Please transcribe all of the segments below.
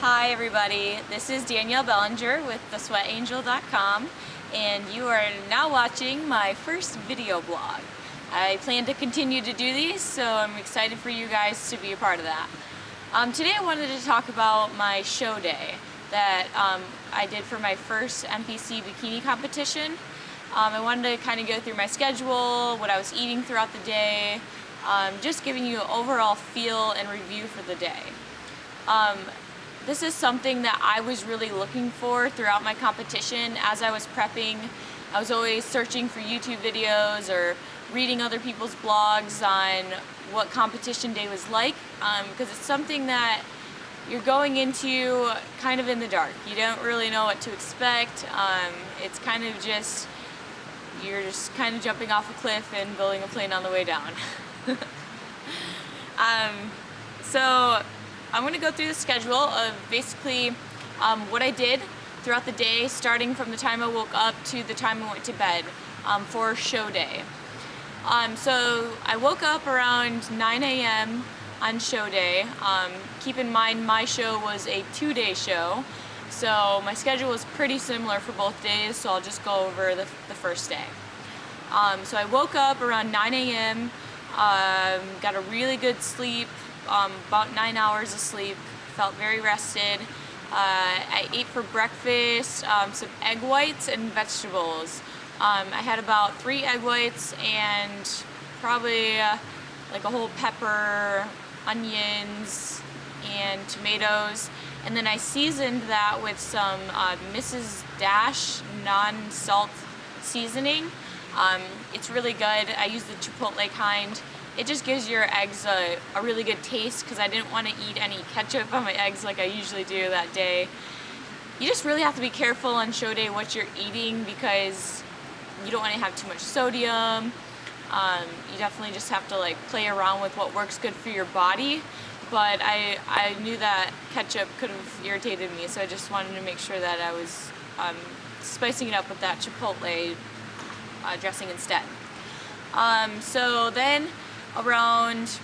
Hi everybody, this is Danielle Bellinger with thesweatangel.com and you are now watching my first video blog. I plan to continue to do these, so I'm excited for you guys to be a part of that. Today I wanted to talk about my show day that I did for my first NPC Bikini Competition. I wanted to kind of go through my schedule, what I was eating throughout the day, just giving you an overall feel and review for the day. This is something that I was really looking for throughout my competition. As I was prepping, I was always searching for YouTube videos or reading other people's blogs on what competition day was like, because it's something that you're going into kind of in the dark. You don't really know what to expect. It's kind of just, you're just kind of jumping off a cliff and building a plane on the way down. So I'm going to go through the schedule of basically what I did throughout the day, starting from the time I woke up to the time I went to bed for show day. So I woke up around 9 a.m. on show day. Keep in mind my show was a 2-day show, so my schedule was pretty similar for both days, so I'll just go over the first day. So I woke up around 9 a.m., got a really good sleep, about 9 hours of sleep, felt very rested. I ate for breakfast some egg whites and vegetables. I had about 3 egg whites and probably like a whole pepper, onions, and tomatoes. And then I seasoned that with some Mrs. Dash non-salt seasoning. It's really good. I use the chipotle kind. It just gives your eggs a really good taste because I didn't want to eat any ketchup on my eggs like I usually do that day. You just really have to be careful on show day what you're eating because you don't want to have too much sodium. You definitely just have to like play around with what works good for your body. But I knew that ketchup could have irritated me, so I just wanted to make sure that I was spicing it up with that chipotle dressing instead. So then around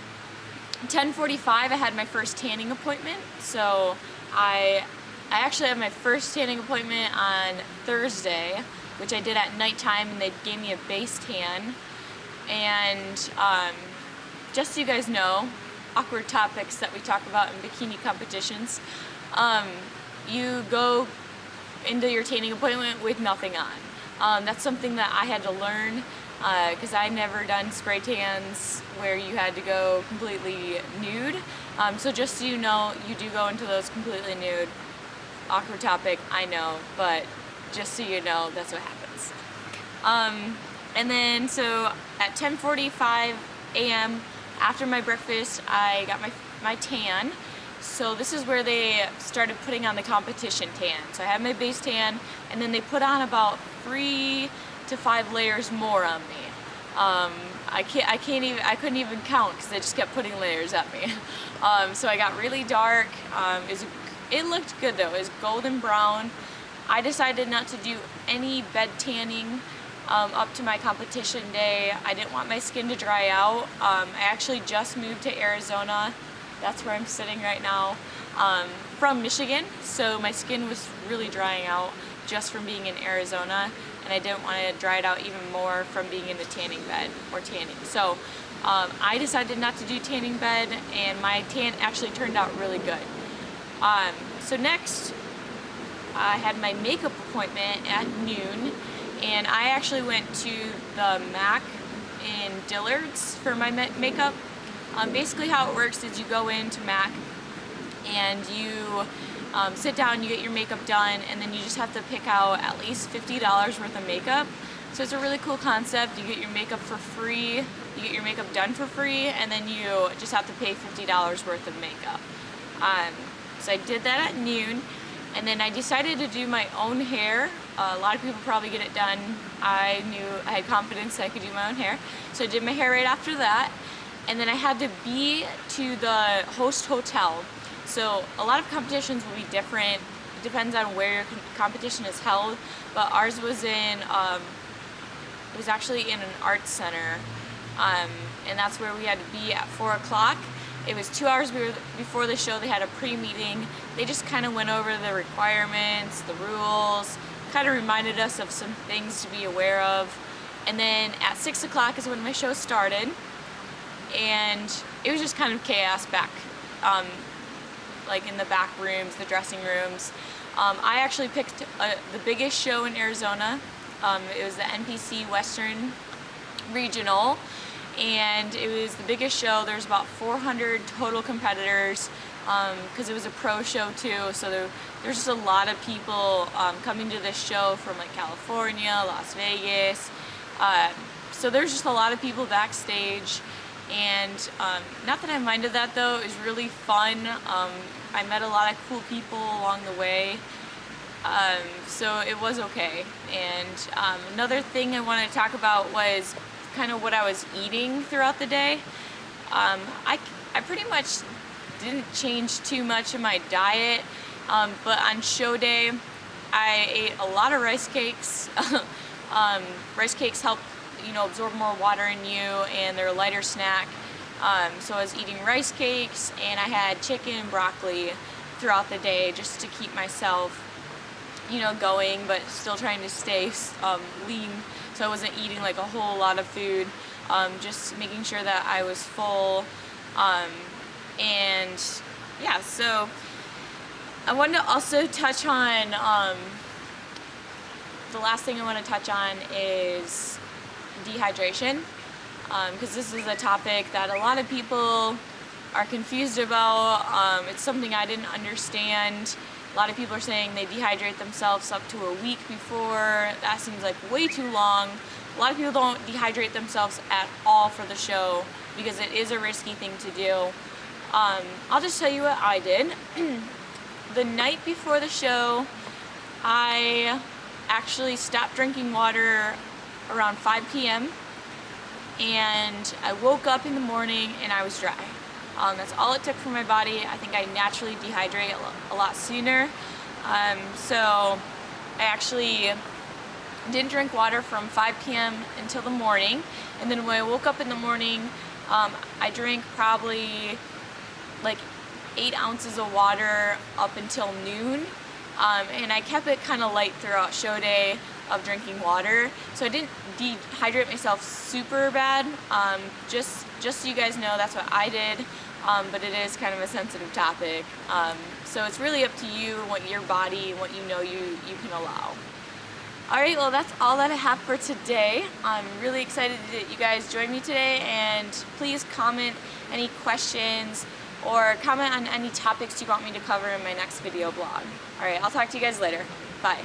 10:45 I had my first tanning appointment. So I actually had my first tanning appointment on Thursday, which I did at nighttime, and they gave me a base tan. And just so you guys know, awkward topics that we talk about in bikini competitions, you go into your tanning appointment with nothing on. That's something that I had to learn because I'd never done spray tans where you had to go completely nude. So just so you know, you do go into those completely nude. Awkward topic, I know, but just so you know, that's what happens. And then so at 10:45 a.m. after my breakfast, I got my tan. So this is where they started putting on the competition tan. So I had my base tan, and then they put on about 3 to 5 layers more on me. I couldn't even count because they just kept putting layers at me. So I got really dark. It looked good though. It was golden brown. I decided not to do any bed tanning up to my competition day. I didn't want my skin to dry out. I actually just moved to Arizona. That's where I'm sitting right now, from Michigan. So my skin was really drying out just from being in Arizona, and I didn't want to dry it out even more from being in the tanning bed or tanning. So I decided not to do tanning bed, and my tan actually turned out really good. So next, I had my makeup appointment at noon, and I actually went to the MAC in Dillard's for my makeup. Basically how it works is you go into MAC and you sit down, you get your makeup done, and then you just have to pick out at least $50 worth of makeup. So it's a really cool concept. You get your makeup for free, you get your makeup done for free, and then you just have to pay $50 worth of makeup. So I did that at noon, and then I decided to do my own hair. A lot of people probably get it done. I knew I had confidence that I could do my own hair. So I did my hair right after that. And then I had to be to the host hotel. So a lot of competitions will be different. It depends on where your competition is held. But ours was it was actually in an arts center. And that's where we had to be at 4 o'clock. It was 2 hours before the show. They had a pre-meeting. They just kind of went over the requirements, the rules, kind of reminded us of some things to be aware of. And then at 6 o'clock is when my show started, and it was just kind of chaos back, like in the back rooms, the dressing rooms. I actually picked the biggest show in Arizona. It was the NPC Western Regional, and it was the biggest show. There's about 400 total competitors, because it was a pro show too, so there's just a lot of people coming to this show from like California, Las Vegas, so there's just a lot of people backstage, and not that I minded that though. It was really fun. I met a lot of cool people along the way, so it was okay. And another thing I wanted to talk about was kind of what I was eating throughout the day. I pretty much didn't change too much in my diet, but on show day I ate a lot of rice cakes. Rice cakes help, you know, absorb more water in you, and they're a lighter snack. So I was eating rice cakes, and I had chicken and broccoli throughout the day just to keep myself, you know, going, but still trying to stay lean. So I wasn't eating like a whole lot of food, just making sure that I was full. And yeah, so I wanted to also touch on, the last thing I want to touch on is dehydration, because this is a topic that a lot of people are confused about. It's something I didn't understand. A lot of people are saying they dehydrate themselves up to a week before. That seems like way too long. A lot of people don't dehydrate themselves at all for the show because it is a risky thing to do. I'll just tell you what I did. The night before the show, I actually stopped drinking water around 5 p.m. and I woke up in the morning and I was dry. That's all it took for my body. I think I naturally dehydrate a lot sooner. So I actually didn't drink water from 5 p.m. until the morning, and then when I woke up in the morning, I drank probably like 8 ounces of water up until noon, and I kept it kind of light throughout show day of drinking water, so I didn't dehydrate myself super bad. Just so you guys know, that's what I did, but it is kind of a sensitive topic, so it's really up to you, what your body, what you know you can allow. Alright, well that's all that I have for today. I'm really excited that you guys joined me today, and please comment any questions or comment on any topics you want me to cover in my next video blog. Alright, I'll talk to you guys later. Bye.